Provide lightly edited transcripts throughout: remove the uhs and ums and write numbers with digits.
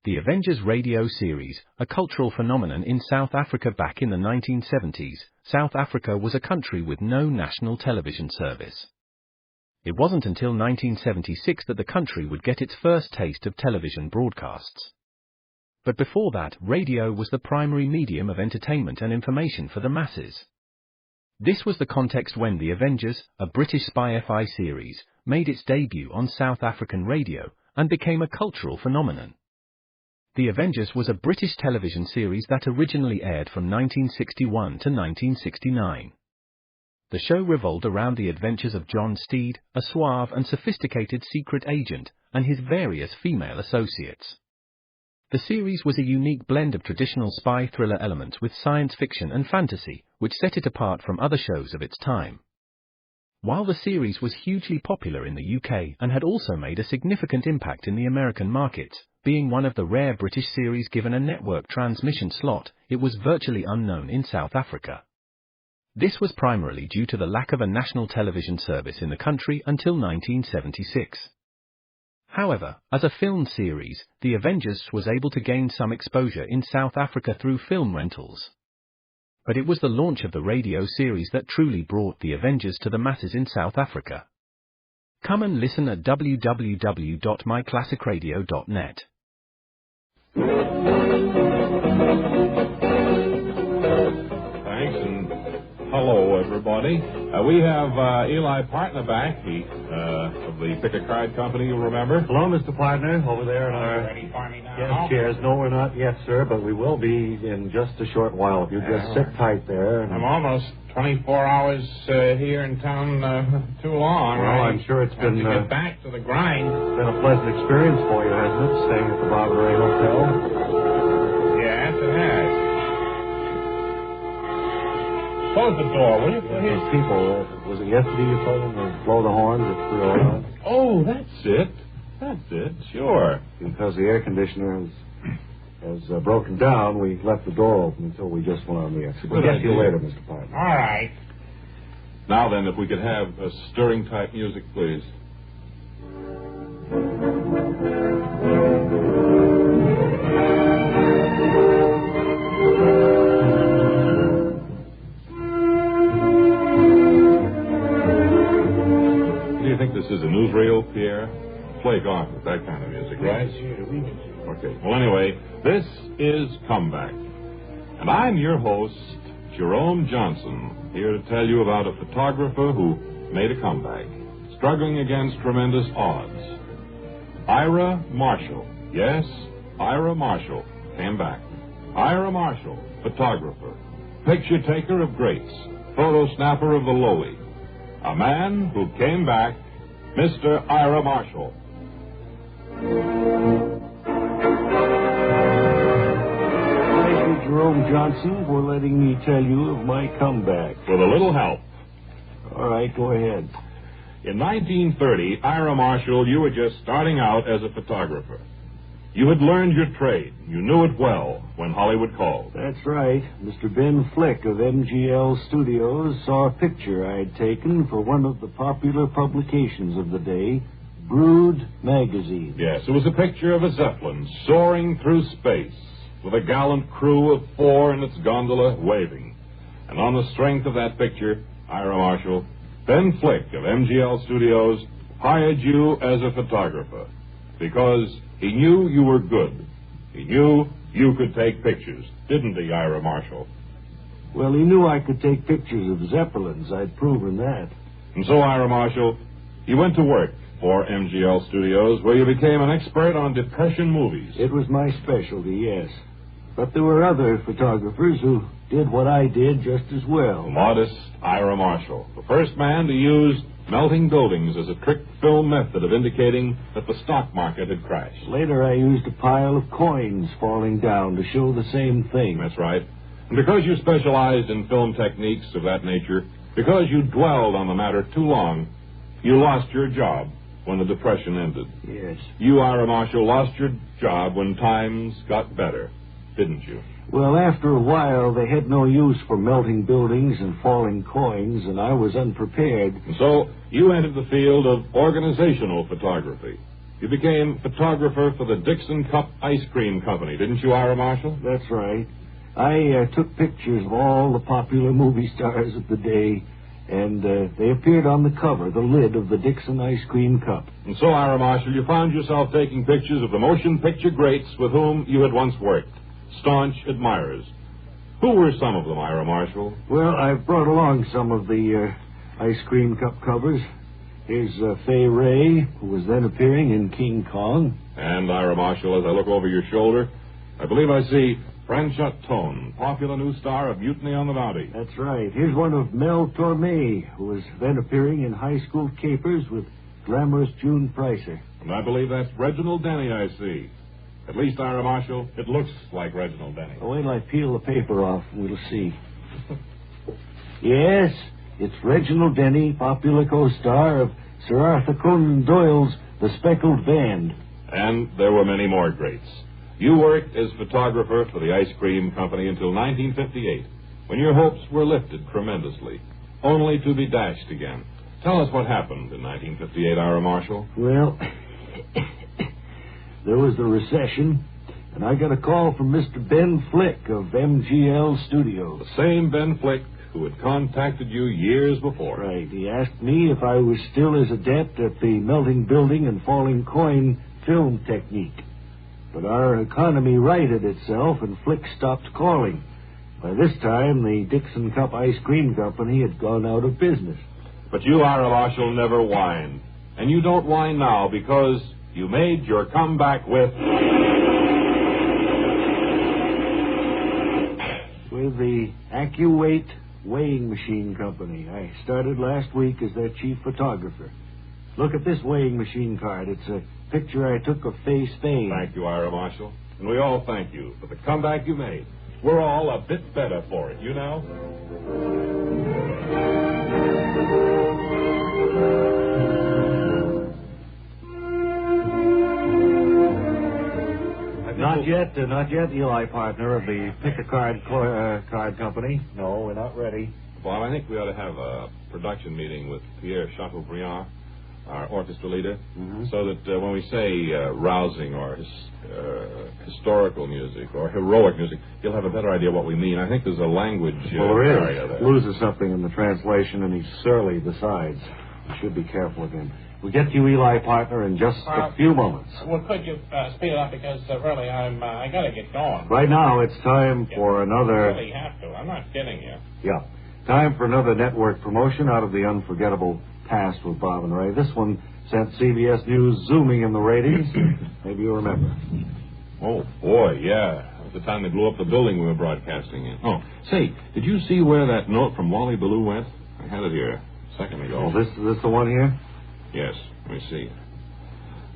The Avengers radio series, a cultural phenomenon in South Africa back in the 1970s. South Africa was a country with no national television service. It wasn't until 1976 that the country would get its first taste of television broadcasts. But before that, radio was the primary medium of entertainment and information for the masses. This was the context when The Avengers, a British spy FI series, made its debut on South African radio and became a cultural phenomenon. The Avengers was a British television series that originally aired from 1961 to 1969. The show revolved around the adventures of John Steed, a suave and sophisticated secret agent, and his various female associates. The series was a unique blend of traditional spy thriller elements with science fiction and fantasy, which set it apart from other shows of its time. While the series was hugely popular in the UK and had also made a significant impact in the American markets, being one of the rare British series given a network transmission slot, it was virtually unknown in South Africa. This was primarily due to the lack of a national television service in the country until 1976. However, as a film series, The Avengers was able to gain some exposure in South Africa through film rentals. But it was the launch of the radio series that truly brought The Avengers to the masses in South Africa. Come and listen at www.myclassicradio.net. Thanks, and hello, everybody. We have Eli Partner back, of the Pick a Card Company, you'll remember. Hello, Mr. Partner, over there in our ready for me now? chairs. No, we're not yet, sir, but we will be in just a short while. If you just sit tight there. I'm almost 24 hours here in town too long. Well, I'm sure it's been... to get back to the grind. It's been a pleasant experience for you, hasn't it, staying at the Barbary Hotel? Yes, it has. Close the door, will you, please? Those people, was it yesterday you told them to blow the horns at 3:01? Oh, that's it. That's it, sure. Because the air conditioner has broken down, we left the door open until we just went on the exit. We'll get to you later, Mr. Partner. All right. Now then, if we could have stirring type music, please. Do you think this is a newsreel, Pierre? Flake off with that kind of music, right? Okay. Well, anyway, this is Comeback. And I'm your host, Jerome Johnson, here to tell you about a photographer who made a comeback, struggling against tremendous odds. Ira Marshall. Yes, Ira Marshall came back. Ira Marshall, photographer, picture taker of greats, photo snapper of the lowly. A man who came back, Mr. Ira Marshall. Thank you, Jerome Johnson, for letting me tell you of my comeback. With a little help. All right, go ahead. In 1930, Ira Marshall, you were just starting out as a photographer. You had learned your trade. You knew it well when Hollywood called. That's right. Mr. Ben Flick of MGL Studios saw a picture I had taken for one of the popular publications of the day, Brood magazine. Yes, it was a picture of a Zeppelin soaring through space with a gallant crew of 4 in its gondola waving. And on the strength of that picture, Ira Marshall, Ben Flick of MGL Studios hired you as a photographer because he knew you were good. He knew you could take pictures, didn't he, Ira Marshall? Well, he knew I could take pictures of Zeppelins. I'd proven that. And so, Ira Marshall, you went to work for MGL Studios, where you became an expert on depression movies. It was my specialty, yes. But there were other photographers who did what I did just as well. Modest Ira Marshall, the first man to use melting buildings as a trick film method of indicating that the stock market had crashed. Later, I used a pile of coins falling down to show the same thing. That's right. And because you specialized in film techniques of that nature, because you dwelled on the matter too long, you lost your job when the Depression ended. Yes. You, Ira Marshall, lost your job when times got better, didn't you? Well, after a while, they had no use for melting buildings and falling coins, and I was unprepared. And so you entered the field of organizational photography. You became photographer for the Dixon Cup Ice Cream Company, didn't you, Ira Marshall? That's right. I took pictures of all the popular movie stars of the day, and they appeared on the cover, the lid of the Dixon Ice Cream Cup. And so, Ira Marshall, you found yourself taking pictures of the motion picture greats with whom you had once worked, staunch admirers. Who were some of them, Ira Marshall? Well, I've brought along some of the Ice Cream Cup covers. Here's Fay Ray, who was then appearing in King Kong. And, Ira Marshall, as I look over your shoulder, I believe I see Franchot Tone, popular new star of Mutiny on the Bounty. That's right. Here's one of Mel Torme, who was then appearing in High School Capers with glamorous June Pricer. And I believe that's Reginald Denny I see. At least, Ira Marshall, it looks like Reginald Denny. Oh, wait till I peel the paper off and we'll see. Yes, it's Reginald Denny, popular co-star of Sir Arthur Conan Doyle's The Speckled Band. And there were many more greats. You worked as photographer for the Ice Cream Company until 1958, when your hopes were lifted tremendously, only to be dashed again. Tell us what happened in 1958, Ira Marshall. Well, there was the recession, and I got a call from Mr. Ben Flick of MGL Studios. The same Ben Flick who had contacted you years before. Right. He asked me if I was still as adept at the melting building and falling coin film technique. But our economy righted itself, and Flick stopped calling. By this time, the Dixon Cup Ice Cream Company had gone out of business. But you, Ira Marshall, never whined. And you don't whine now because you made your comeback with the AccuWeight Weighing Machine Company. I started last week as their chief photographer. Look at this weighing machine card. It's a picture I took of Fay Spain. Thank you, Ira Marshall. And we all thank you for the comeback you made. We're all a bit better for it, you know? Not yet, Eli, partner of the Pick-a-Card card company. No, we're not ready. Bob, I think we ought to have a production meeting with Pierre Chateaubriand, our orchestra leader, so that when we say rousing or historical music or heroic music, he'll have a better idea what we mean. I think there's a language area there. Loses something in the translation, and he's surly besides. You should be careful with him. We'll get to you, Eli, partner, in just a few moments. Well, could you speed it up, because really I got to get going. Right now, it's time for another... You really have to. I'm not kidding you. Yeah. Time for another network promotion out of the unforgettable past with Bob and Ray. This one sent CBS News zooming in the ratings. Maybe you remember. Oh, boy, yeah. That was the time they blew up the building we were broadcasting in. Oh, say, did you see where that note from Wally Ballou went? I had it here a second ago. Oh, this the one here? Yes, let me see.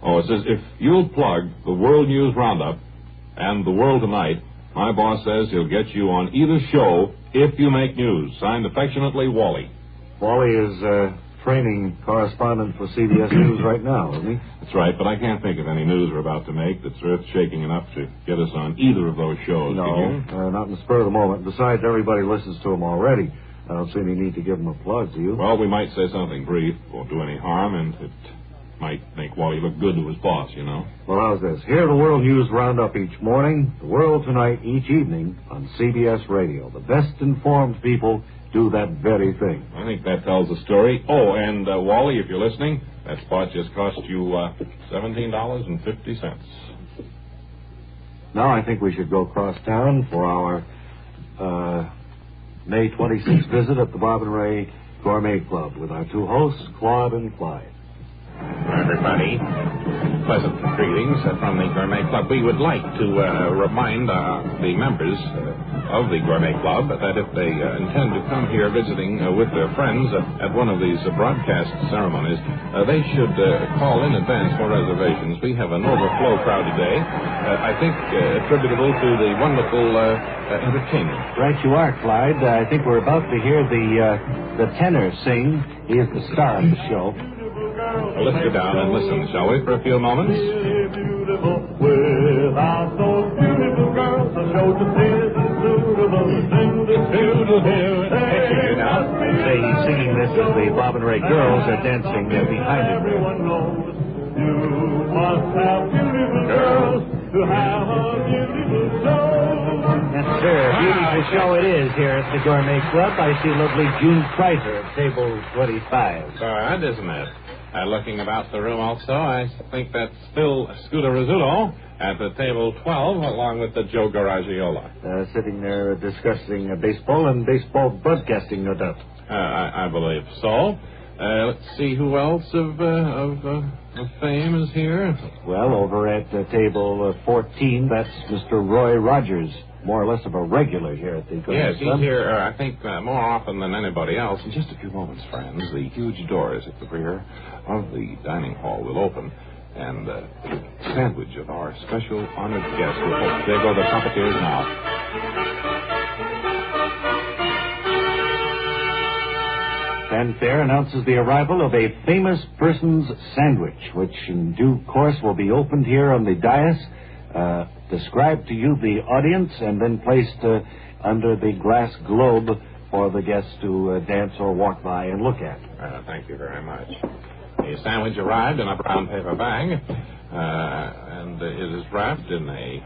Oh, it says, if you'll plug the World News Roundup and the World Tonight, my boss says he'll get you on either show if you make news. Signed affectionately, Wally. Wally is training correspondent for CBS News right now, isn't he? That's right, but I can't think of any news we're about to make that's earth-shaking enough to get us on either of those shows. No, not in the spur of the moment. Besides, everybody listens to him already. I don't see any need to give him a plug, do you? Well, we might say something brief. Won't do any harm, and it might make Wally look good to his boss, you know. Well, how's this? Hear the World News Roundup each morning, the World Tonight each evening on CBS Radio. The best-informed people do that very thing. I think that tells the story. Oh, and Wally, if you're listening, that spot just cost you $17.50. Now I think we should go across town for our May 26th visit at the Bob and Ray Gourmet Club with our two hosts, Claude and Clyde. Everybody, pleasant greetings from the Gourmet Club. We would like to remind the members of the Gourmet Club that if they intend to come here visiting with their friends at one of these broadcast ceremonies, they should call in advance for reservations. We have an overflow crowd today, I think attributable to the wonderful entertainment. Right you are, Clyde. I think we're about to hear the tenor sing. He is the star of the show. Well, let's go down and listen, shall we, for a few moments? Without those beautiful girls, the show just isn't suitable. Say he's singing this as the Bob and Ray girls are dancing behind him. Everyone knows you must have beautiful girls to have a beautiful show. Yes, sir. Beautiful show it is here at the Gourmet Club. I see lovely June Kreiser at table 25. Good, isn't it? Looking about the room also, I think that's Phil Scuderizzuto at the table 12, along with the Joe Garagiola. Sitting there discussing baseball and baseball broadcasting, no doubt. I believe so. Let's see who else of fame is here. Well, over at table 14, that's Mr. Roy Rogers, more or less of a regular here at the Gourmet Yes, he's Club. here, I think, more often than anybody else. In just a few moments, friends, the huge doors at the rear of the dining hall will open, and the sandwich of our special honored guest will open. There go the puppeteers now. Fanfare announces the arrival of a famous person's sandwich, which in due course will be opened here on the dais, described to you, the audience, and then placed under the glass globe for the guests to dance or walk by and look at. Thank you very much. The sandwich arrived in a brown paper bag, and it is wrapped in a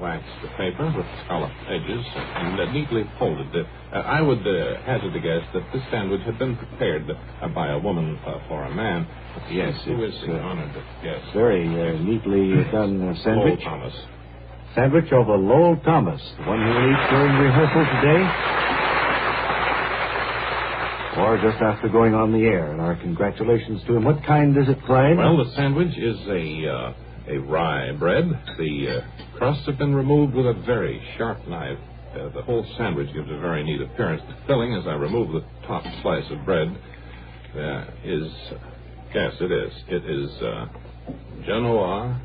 waxed paper with scalloped edges and neatly folded. I would hazard to guess that this sandwich had been prepared by a woman for a man. Yes, who is the honored guest? Very neatly done sandwich. Lowell Thomas. Sandwich of a Lowell Thomas, the one he will eat during rehearsal today, or just after going on the air. And our congratulations to him. What kind is it, Clyde? Well, the sandwich is a rye bread. The crusts have been removed with a very sharp knife. The whole sandwich gives a very neat appearance. The filling, as I remove the top slice of bread, is... Yes, it is. It is Genoa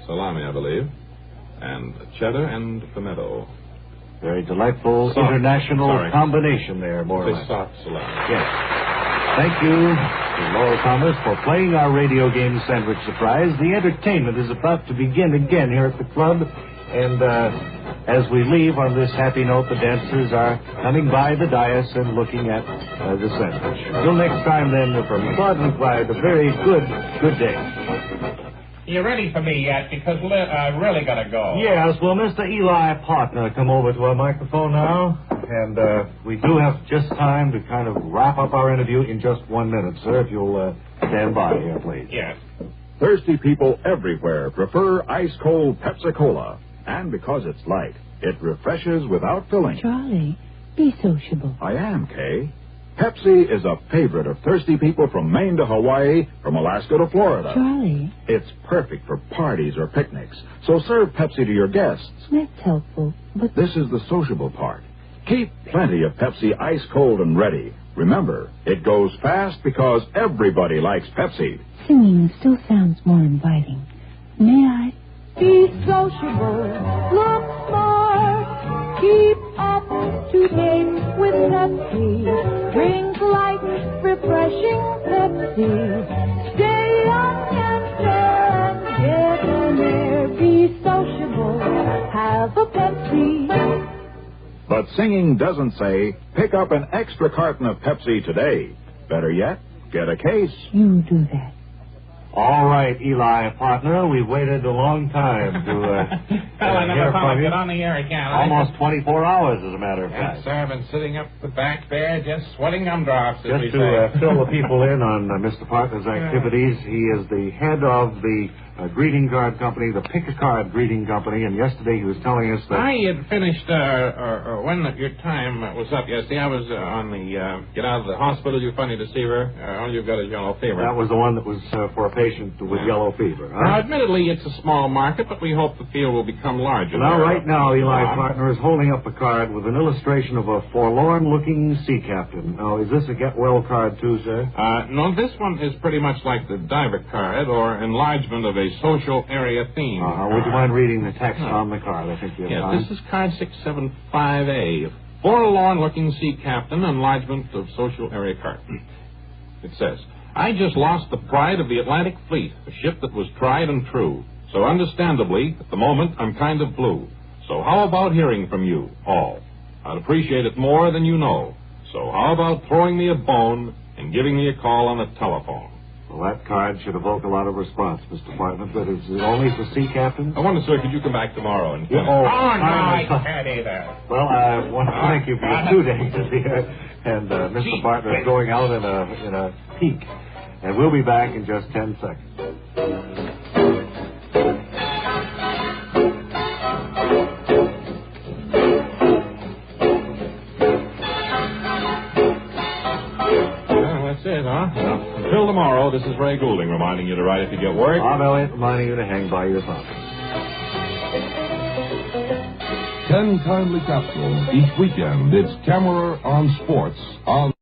salami, I believe, and cheddar and pimento. Very delightful international combination there, more or less. Soft salami. Yes. Thank you to Lowell Thomas for playing our radio game Sandwich Surprise. The entertainment is about to begin again here at the club. And as we leave on this happy note, the dancers are coming by the dais and looking at the sandwich. Till next time, then, from Claude and Clyde, a very good day. You ready for me yet? Because I really got to go. Yes, well, Mr. Eli Partner, come over to our microphone now. And we do have just time to kind of wrap up our interview in just 1 minute, sir, if you'll stand by here, please. Yes. Thirsty people everywhere prefer ice-cold Pepsi-Cola. And because it's light, it refreshes without filling. Charlie, be sociable. I am, Kay. Pepsi is a favorite of thirsty people from Maine to Hawaii, from Alaska to Florida. Charlie. It's perfect for parties or picnics, so serve Pepsi to your guests. That's helpful, but... This is the sociable part. Keep plenty of Pepsi ice-cold and ready. Remember, it goes fast because everybody likes Pepsi. Singing still sounds more inviting. May I? Be sociable, look smart, keep up to date with Pepsi. Drink light, refreshing Pepsi. Stay young and fair and get there. Be sociable, have a Pepsi. But singing doesn't say, pick up an extra carton of Pepsi today. Better yet, get a case. You do that. All right, Eli Partner, we've waited a long time to Well, I never hear thought from I'd you. get on the air again. Almost 24 hours, as a matter of fact. Yes, sir. I've been sitting up the back there, just sweating gumdrops, as we Just to say. fill the people in on Mr. Partner's activities, he is the head of the greeting card company, the Pick-a-Card Greeting Company, and yesterday he was telling us that... I had finished, when your time was up yesterday, I was on the get out of the hospital, you funny deceiver, all you've got is yellow fever. That was the one that was for a patient with yellow fever. Huh? Now, admittedly, it's a small market, but we hope the field will become larger. Now, right now, Eli Partner is holding up a card with an illustration of a forlorn-looking sea captain. Now, is this a get-well card, too, sir? No, this one is pretty much like the diver card, or enlargement of a social area theme. Would you mind reading the text on the card? I think you have time. This is card 675A. Forlorn-looking sea captain, enlargement of social area card. It says, I just lost the pride of the Atlantic Fleet, a ship that was tried and true. So understandably, at the moment, I'm kind of blue. So how about hearing from you, all? I'd appreciate it more than you know. So how about throwing me a bone and giving me a call on the telephone? Well, that card should evoke a lot of response, Mr. Bartlett, but is it only for sea captains? I wonder, sir, could you come back tomorrow and... Yeah, Oh, no, I can't either. Well, I want to thank you for your 2 days here, and Mr. Bartlett is going out in a peak, and we'll be back in just 10 seconds. That's it, huh? Until tomorrow, this is Ray Goulding reminding you to write if you get work. Bob Elliott reminding you to hang by your thumb. 10 timely capsules each weekend. It's Camera on Sports on